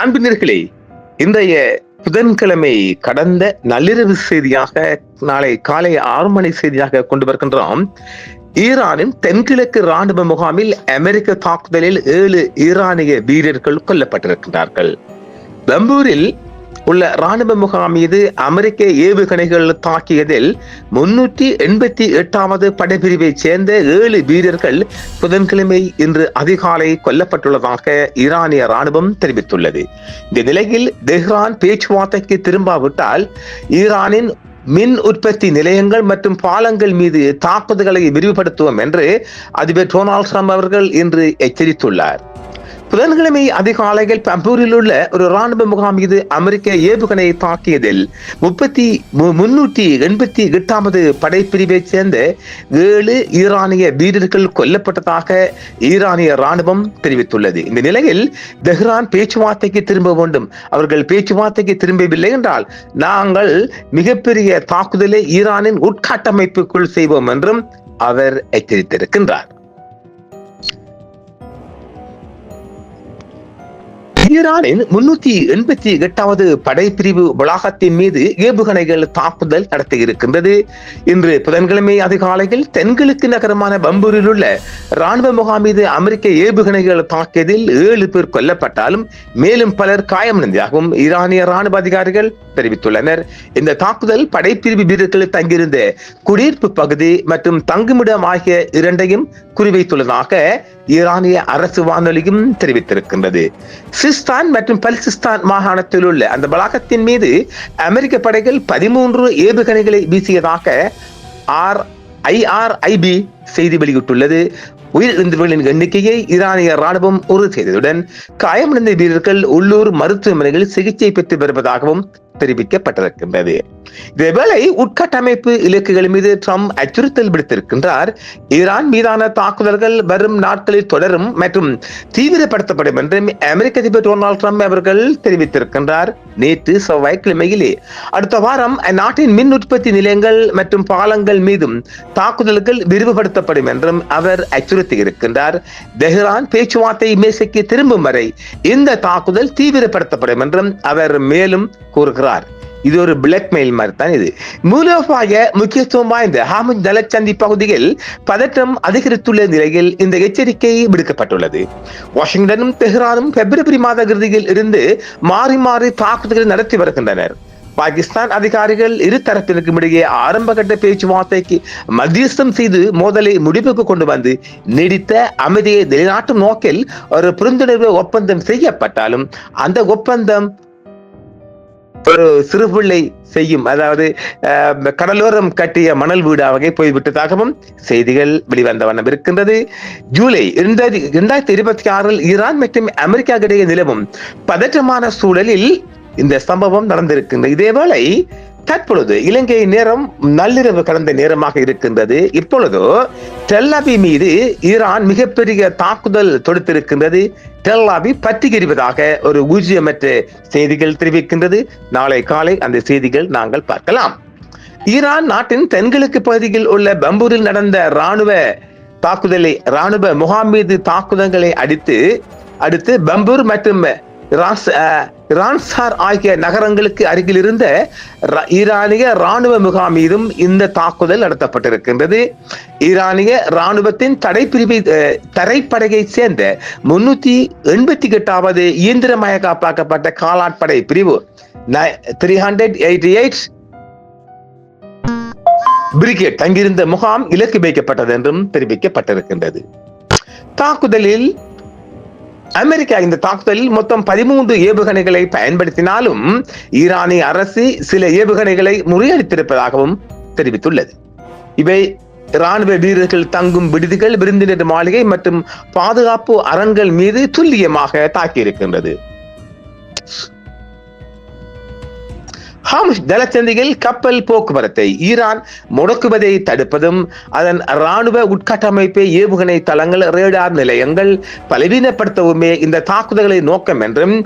அன்பினர்களே, இன்றைய புதன்கிழமை கடந்த நள்ளிரவு செய்தியாக நாளை காலை 6 மணி செய்தியாக கொண்டு வருகின்றோம். ஈரானின் தென்கிழக்கு ராணுவ முகாமில் அமெரிக்க தாக்குதலில் 7 ஈரானிய வீரர்கள் கொல்லப்பட்டிருக்கிறார்கள். பம்பூரில் உள்ள ராணுவ முகாம் மீது அமெரிக்க ஏவுகணைகள் தாக்கியதில் 388வது படைப்பிரிவை சேர்ந்த 7 வீரர்கள் புதன்கிழமை இன்று அதிகாலை கொல்லப்பட்டுள்ளதாக ஈரானிய ராணுவம் தெரிவித்துள்ளது. இந்த நிலையில் தெஹ்ரான் பேச்சுவார்த்தைக்கு திரும்பாவிட்டால் ஈரானின் மின் உற்பத்தி நிலையங்கள் மற்றும் பாலங்கள் மீது தாக்குதல்களை விரிவுபடுத்துவோம் என்று அதிபர் டொனால்ட் ட்ரம்ப் அவர்கள் இன்று எச்சரித்துள்ளார். புதன்கிழமை அதிகாலையில் பம்பூரில் உள்ள ஒரு ராணுவ முகாம் மீது அமெரிக்க ஏவுகணையை தாக்கியதில் 388வது படைப்பிரிவை சேர்ந்த 7 ஈரானிய வீரர்கள் கொல்லப்பட்டதாக ஈரானிய ராணுவம் தெரிவித்துள்ளது. இந்த நிலையில் தெஹ்ரான் பேச்சுவார்த்தைக்கு திரும்ப வேண்டும், அவர்கள் பேச்சுவார்த்தைக்கு திரும்பவில்லை என்றால் நாங்கள் மிகப்பெரிய தாக்குதலை ஈரானின் உட்கட்டமைப்புக்குள் செய்வோம் என்றும் அவர் எச்சரித்திருக்கின்றார். ஈரானின் 388வது படைப்பிரிவு வளாகத்தின் மீது ஏவுகணைகள் தாக்குதல் நடத்தி இருக்கின்றது. இன்று புதன்கிழமை அதிகாலையில் தென்கிழக்கு நகரமான பம்பூரில் உள்ள ராணுவ முகாம் மீது அமெரிக்க ஏவுகணைகள் தாக்கியதில் 7 பேர் கொல்லப்பட்டாலும் மேலும் பலர் காயமடைந்ததாகவும் ஈரானிய ராணுவ அதிகாரிகள் தெரிவித்துள்ளனர். இந்த தாக்குதல் படைப்பிரிவு வீரர்கள் தங்கியிருந்த குடியிருப்பு பகுதி மற்றும் தங்குமிடம் ஆகிய இரண்டையும் குறிவைத்துள்ளதாக ஈரானிய அரசு வானொலியும் தெரிவித்திருக்கின்றது. சிஸ்தான் மற்றும் பல்சிஸ்தான் மாகாணத்தில் உள்ள அந்த வளாகத்தின் மீது அமெரிக்க படைகள் 13 ஏவுகணைகளை வீசியதாக IRIB செய்தி வெளியிட்டுள்ளது. உயிரிழந்தவர்களின் எண்ணிக்கையை ஈரானிய ராணுவம் உறுதி செய்ததுடன் காயமடைந்த வீரர்கள் உள்ளூர் மருத்துவமனைகளில் சிகிச்சை பெற்று வருவதாகவும் தெரிவிக்கப்பட்டிருக்கின்றது. இதேவேளை உட்கட்டமைப்பு இலக்குகள் மீது ட்ரம்ப் அச்சுறுத்தல் விடுத்திருக்கின்றார். ஈரான் மீதான தாக்குதல்கள் வரும் நாட்களில் தொடரும் மற்றும் தீவிரப்படுத்தப்படும் என்று அமெரிக்க அதிபர் டொனால்ட் ட்ரம்ப் அவர்கள் தெரிவித்திருக்கின்றார். நேற்று செவ்வாய்க்கிழமையிலே அடுத்த வாரம் அந்நாட்டின் மின் உற்பத்தி நிலையங்கள் மற்றும் பாலங்கள் மீதும் தாக்குதல்கள் விரிவுபடுத்தப்படும் என்றும் அவர் அச்சுறுத்தி இருக்கின்றார். தெஹ்ரான் பேச்சுவார்த்தை மேசைக்கு திரும்பும் வரை இந்த தாக்குதல் தீவிரப்படுத்தப்படும் என்றும் அவர் மேலும் கூறுகிறார். இது ஒரு பிளாக்மெயில் மாதிரி தான். இது மூலோபாய முக்கியத்துவம் வாய்ந்த ஹார்முஸ் ஜலசந்தி பகுதியில் பதற்றம் அதிகரித்துள்ள நிலையில் இந்த எச்சரிக்கை விடுக்கப்பட்டுள்ளது. வாஷிங்டனும் தெஹ்ரானும் பிப்ரவரி மாத இறுதியில் இருந்து மாறி மாறி தாக்குதல்களை நடத்தி வருகின்றனர். பாகிஸ்தான் அதிகாரிகள் இரு தரப்பினருக்கும் இடையே ஆரம்பகட்ட பேச்சுவார்த்தைக்கு மத்தியஸ்தம் செய்து மோதலை முடிவுக்கு கொண்டு வந்து நீடித்த அமைதியை நிலைநாட்டும் நோக்கில் ஒரு புரிந்துணர்வு ஒப்பந்தம் செய்யப்பட்டாலும் அந்த ஒப்பந்தம் ஒரு சிறுபிள்ளை செய்யும், அதாவது கடலோரம் கட்டிய மணல் வீடாக போய்விட்டதாகவும் செய்திகள் வெளிவந்த வண்ணம் இருக்கின்றது. ஜூலை 2026 ஈரான் மற்றும் அமெரிக்கா இடையே நிலவும் பதற்றமான சூழலில் இந்த சம்பவம் நடந்திருக்கின்றது. இதேவேளை தற்பொழுது இலங்கை நேரம் நள்ளிரவு கடந்த நேரமாக இருக்கின்றது. இப்பொழுது டெல் அவிவ் மீது ஈரான் மிகப்பெரிய தாக்குதல் தொடுத்திருக்கின்றது. டெல் அவிவ் பற்றி எறிவதாக ஒரு ஊர்ஜியமற்ற செய்திகள் தெரிவிக்கின்றது. நாளை காலை அந்த செய்திகள் நாங்கள் பார்க்கலாம். ஈரான் நாட்டின் தென்கிழக்கு பகுதியில் உள்ள பம்பூரில் நடந்த ராணுவ முகாம் மீது தாக்குதல்களை அடுத்து பம்பூர் மற்றும் ரான்சார் ஆகிய நகரங்களுக்கு அருகில் இருந்த ஈரானிய ராணுவ முகாம் மீதும் இந்த தாக்குதல் நடத்தப்பட்டிருக்கின்றது. ஈரானிய ராணுவத்தின் தரைப்படையை சேர்ந்த 388வது இயந்திரமயமாக்கப்பட்ட காலாட்படை பிரிவு 388 பிரிகேட் தங்கியிருந்த முகாம் இலக்கு வைக்கப்பட்டது என்றும் தெரிவிக்கப்பட்டிருக்கின்றது. அமெரிக்கா இந்த தாக்குதலில் மொத்தம் 13 ஏவுகணைகளை பயன்படுத்தினாலும் ஈரானிய அரசு சில ஏவுகணைகளை முறியடித்திருப்பதாகவும் தெரிவித்துள்ளது. இவை ராணுவ வீரர்கள் தங்கும் விடுதிகள், விருந்தினர் மாளிகை மற்றும் பாதுகாப்பு அரண்கள் மீது துல்லியமாக தாக்கியிருக்கின்றது. ஹார்முஸ் ஜலசந்தியில் கப்பல் போக்குவரத்தை ஈரான் முடக்குவதை தடுப்பதும் அதன் ராணுவ உட்கட்டமைப்பை ஏவுகணை தளங்கள் ரேடார் நிலையங்கள் பலவீனப்படுத்தவுமே இந்த தாக்குதல்களை நோக்கம் என்றும்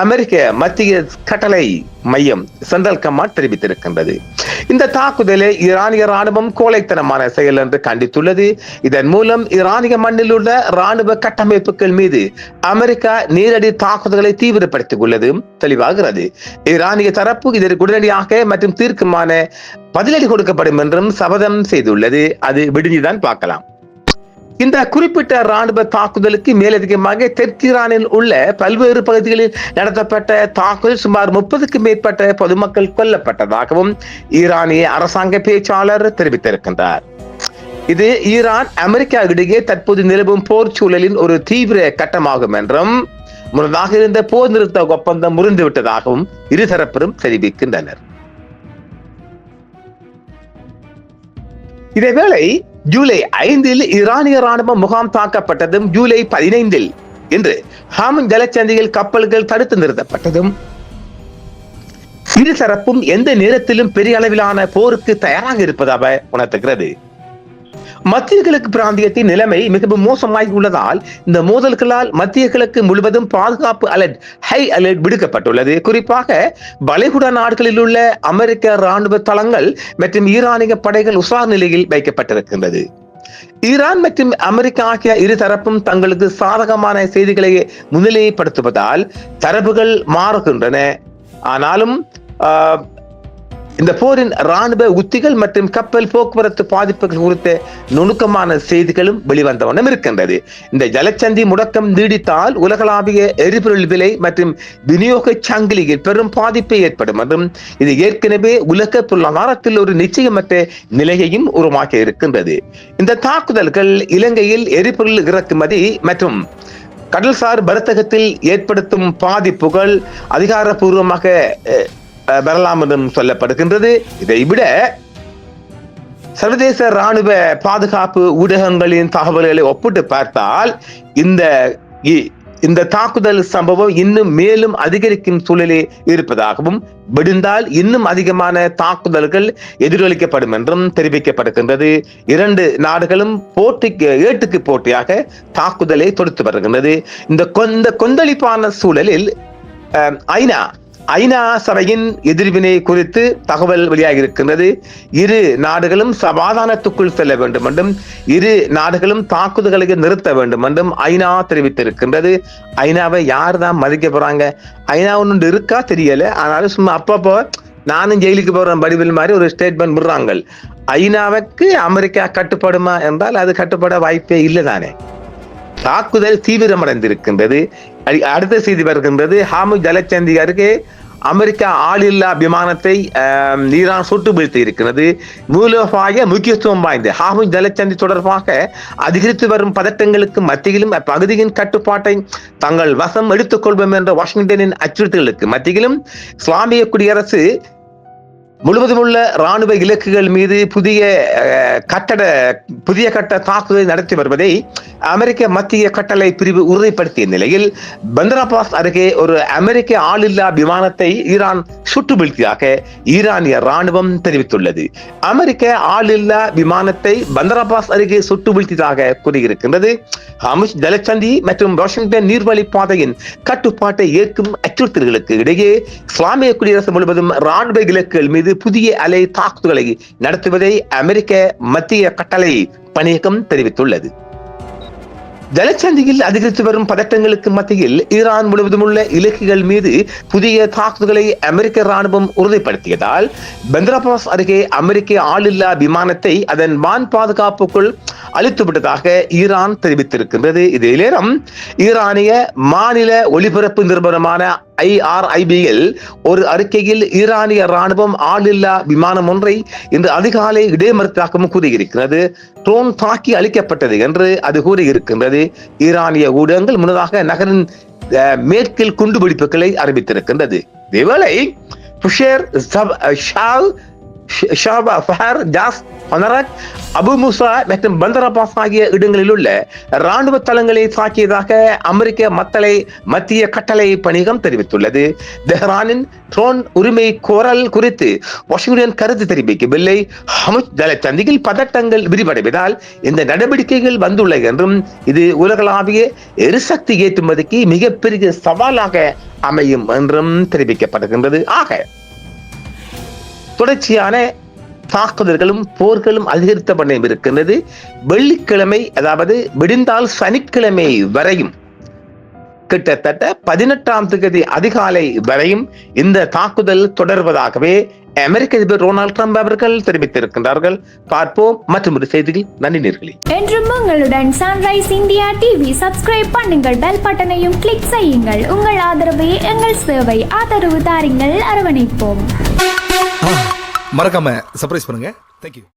அமெரிக்க மத்திய கட்டளை மையம் சென்ட்ரல் கமாண்ட் தெரிவித்திருக்கின்றது. இந்த தாக்குதலை ஈரானிய ராணுவம் கோழைத்தனமான செயல் என்று கண்டித்துள்ளது. இதன் மூலம் ஈரானிய மண்ணில் உள்ள ராணுவ கட்டமைப்புகள் மீது அமெரிக்கா நேரடி தாக்குதல்களை தீவிரப்படுத்திக் உள்ளது தெளிவாகிறது. ஈரானிய தரப்பு இதற்கு உடனடியாக மற்றும் தீர்க்கமான பதிலடி கொடுக்கப்படும் என்றும் சபதம் செய்துள்ளது. அது விடுதிதான் பார்க்கலாம். இந்த குறிப்பிட்ட ராணுவ தாக்குதலுக்கு மேலதிகமாக தெற்கு ஈரானில் உள்ள பல்வேறு பகுதிகளில் நடத்தப்பட்ட தாக்குதல் சுமார் 30க்கும் மேற்பட்ட பொதுமக்கள் கொல்லப்பட்டதாகவும் ஈரானிய அரசாங்க பேச்சாளர் தெரிவித்திருக்கின்றார். இது ஈரான் அமெரிக்கா இடையே தற்போது நிலவும் போர் சூழலின் ஒரு தீவிர கட்டமாகும் என்றும் முன்னதாக இருந்த போர் நிறுத்த ஒப்பந்தம் முறிந்துவிட்டதாகவும் இருதரப்பிலும் தெரிவிக்கின்றனர். இதேவேளை ஜூலை 5 ஈரானிய ராணுவ முகாம் தாக்கப்பட்டதும் ஜூலை 15 இன்று ஹார்முஸ் ஜலசந்தியில் கப்பல்கள் தடுத்து நிறுத்தப்பட்டதும் இருதரப்பும் எந்த நேரத்திலும் பெரிய அளவிலான போருக்கு தயாராக இருப்பதாக உணர்த்துகிறது. மத்திய கிழக்கு பிராந்தியத்தின் நிலைமை மிகவும் மோசமாகி உள்ளதால் இந்த மோதல்களால் மத்திய கிழக்கு முழுவதும் பாதுகாப்பு அலர்ட் ஹை அலர்ட் விடுக்கப்பட்டுள்ளது. குறிப்பாக வளைகுடா நாடுகளில் உள்ள அமெரிக்க ராணுவ தளங்கள் மற்றும் ஈரானிய படைகள் உஷார் நிலையில் வைக்கப்பட்டிருக்கின்றது. ஈரான் மற்றும் அமெரிக்கா ஆகிய இருதரப்பும் தங்களுக்கு சாதகமான செய்திகளை முன்னிலைப்படுத்துவதால் தரப்புகள் மாறுகின்றன. ஆனாலும் இந்த போரின் ராணுவ உத்திகள் மற்றும் கப்பல் போக்குவரத்து பாதிப்புகள் குறித்த நுணுக்கமான செய்திகளும் வெளிவந்த வண்ணம் இருக்கின்றது. இந்த ஜலசந்தி முடக்கம் நீடித்தால் உலகளாவிய எரிபொருள் விலை மற்றும் விநியோக சங்கிலியில் பெரும் பாதிப்பு ஏற்படும் என்றும் இது ஏற்கனவே உலக பொருளாதாரத்தில் ஒரு நிச்சயமற்ற நிலையையும் உருவாக்கி இருக்கின்றது. இந்த தாக்குதல்கள் இலங்கையில் எரிபொருள் இறக்குமதி மற்றும் கடல்சார் வர்த்தகத்தில் ஏற்படுத்தும் பாதிப்புகள் அதிகாரப்பூர்வமாக வரலாம் என்றும் சொல்லப்படுகின்றது. இதைவிட சர்வதேச ராணுவ பாதுகாப்பு ஊடகங்களின் தகவல்களை ஒப்பிட்டு பார்த்தால் இந்த தாக்குதல் சம்பவம் இன்னும் மேலும் அதிகரிக்கும் சூழலே இருப்பதாகவும் விடுந்தால் இன்னும் அதிகமான தாக்குதல்கள் எதிரொலிக்கப்படும் என்றும் தெரிவிக்கப்படுகின்றது. 2 நாடுகளும் ஏட்டுக்கு போட்டியாக தாக்குதலை தொடுத்து வருகின்றது. இந்த கொந்தளிப்பான சூழலில் ஐநா சபையின் எதிர்வினை குறித்து தகவல் வெளியாகி இருக்கின்றது. இரு நாடுகளும் சமாதானத்துக்குள் செல்ல வேண்டும் என்றும் இரு நாடுகளும் தாக்குதல்களை நிறுத்த வேண்டும் என்றும் ஐநா தெரிவித்திருக்கின்றது. ஐநாவை யார் தான் மதிக்க போறாங்க? ஐநா ஒன்று இருக்கா தெரியல. ஆனாலும் சும்மா அப்பப்போ நானும் ஜெயிலுக்கு போறேன் வடிவில் மாதிரி ஒரு ஸ்டேட்மெண்ட் விடுறாங்க. ஐநாவுக்கு அமெரிக்கா கட்டுப்படுமா என்றால் அது கட்டுப்பட வாய்ப்பே இல்லை தானே. தாக்குதல் தீவிரமடைந்திருக்கின்றது. அடுத்த செய்தி வருகின்றது. ஹார்முஸ் ஜலசந்தி அருகே அமெரிக்கா ஆளில்லா விமானத்தை ஈரான் சுட்டு வீழ்த்தி இருக்கிறது. மூலோபாய முக்கியத்துவம் வாய்ந்த ஹார்முஸ் ஜலசந்தி தொடர்பாக அதிகரித்து வரும் பதட்டங்களுக்கு மத்தியிலும் அப்பகுதியின் கட்டுப்பாட்டை தங்கள் வசம் எடுத்துக் கொள்வோம் என்ற வாஷிங்டனின் அச்சுறுத்தலுக்கு மத்தியிலும் இஸ்லாமிய குடியரசு முழுவதும் உள்ள ராணுவ இலக்குகள் மீது புதிய கட்ட தாக்குதலை நடத்தி வருவதை அமெரிக்க மத்திய கட்டளை பிரிவு உறுதிப்படுத்திய நிலையில் பந்தர் அப்பாஸ் அருகே ஒரு அமெரிக்க ஆளில்லா விமானத்தை ஈரான் சுட்டு வீழ்த்தியதாக ஈரானிய ராணுவம் தெரிவித்துள்ளது. அமெரிக்க ஆளில்லா விமானத்தை பந்தர் அப்பாஸ் அருகே சுட்டு வீழ்த்தியதாக கூறியிருக்கின்றது. ஹார்முஸ் ஜலசந்தி மற்றும் வாஷிங்டன் நீர்வழி பாதையின் கட்டுப்பாட்டை ஏற்கும் அச்சுறுத்தல்களுக்கு இடையே இஸ்லாமிய குடியரசு முழுவதும் ராணுவ இலக்குகள் மீது புதிய அலை தாக்குதல்களை நடத்துவதை அமெரிக்க மத்திய கட்டளை பணியகம் தெரிவித்துள்ளது. ஜலசந்தியில் அதிகரித்து வரும் பதட்டங்களுக்கு மத்தியில் ஈரான் முழுவதும் உள்ள இலக்குகள் மீது புதிய தாக்குதல்களை அமெரிக்க ராணுவம் உறுதிப்படுத்தியதால் பந்தர் அப்பாஸ் அருகே அமெரிக்க ஆளில்லா விமானத்தை அதன் வான் பாதுகாப்புக்குள் அளித்துவிட்டதாக ஈரான் தெரிவித்திருக்கின்றது. இதே நேரம் ஈரானிய மாநில ஒலிபரப்பு நிறுவனமான IRIBL ஒரு அறிக்கையில் ஈரானிய ராணுவம் ஆளில்லா விமானம் ஒன்றை இன்று அதிகாலை இடைமறுத்தாகவும் கூறியிருக்கிறது. ட்ரோன் தாக்கி அளிக்கப்பட்டது என்று அது கூறியிருக்கின்றது. ஈரானிய ஊடகங்கள் முன்னதாக நகரின் மேற்கில் குண்டுபிடிப்புகளை அறிவித்திருக்கின்றது. இதேவேளை புஷேர் ஷாபா ஃபஹர், ஜாஸ், பனரக், அபு முசா மற்றும் பந்தர் அப்பாஸ் ஆகிய இடங்களில் உள்ள ராணுவ தளங்களை தாக்கியதாக அமெரிக்க மத்திய கட்டளை பணியகம் தெரிவித்துள்ளது. தெஹ்ரானின் ட்ரோன் உரிமை கோரல் குறித்து வாஷிங்டன் கருத்து தெரிவிக்கவில்லை. ஹமுஸ் தள சந்தியில் பதட்டங்கள் விரிவடைவதால் இந்த நடவடிக்கைகள் வந்துள்ளன என்றும் இது உலகளாவிய எரிசக்தி ஏற்றுமதிக்கு மிகப்பெரிய சவாலாக அமையும் என்றும் தெரிவிக்கப்படுகின்றது. ஆக தொடர்ச்சியான தாக்குதல்களும் போர்களும் அதிகரித்த வண்ணம் இருக்கின்றது. வெள்ளிக்கிழமை, அதாவது விடிந்தால் சனிக்கிழமை வரையும், கிட்டத்தட்ட 18ஆம் தேதி அதிகாலை வரையும் இந்த தாக்குதல் தொடர்வதாகவே அமெரிக்க அதிபர் டொனால்ட் ட்ரம்ப் அவர்கள் தெரிவித்திருக்கின்றார்கள். பார்ப்போம் மற்றும் ஒரு செய்தியில். நன்றி நேயர்களே. என்றும் உங்களுடன் சன்ரைஸ் இந்தியா டிவி சப்ஸ்கிரைப் பண்ணுங்கள், பெல் பட்டனையும் கிளிக் செய்யுங்கள். உங்கள் ஆதரவே எங்கள் சேவை. ஆதரவு தாருங்கள், அரவணைப்போம். மறக்காம சர்ப்ரைஸ் பண்ணுங்க. தேங்க்யூ.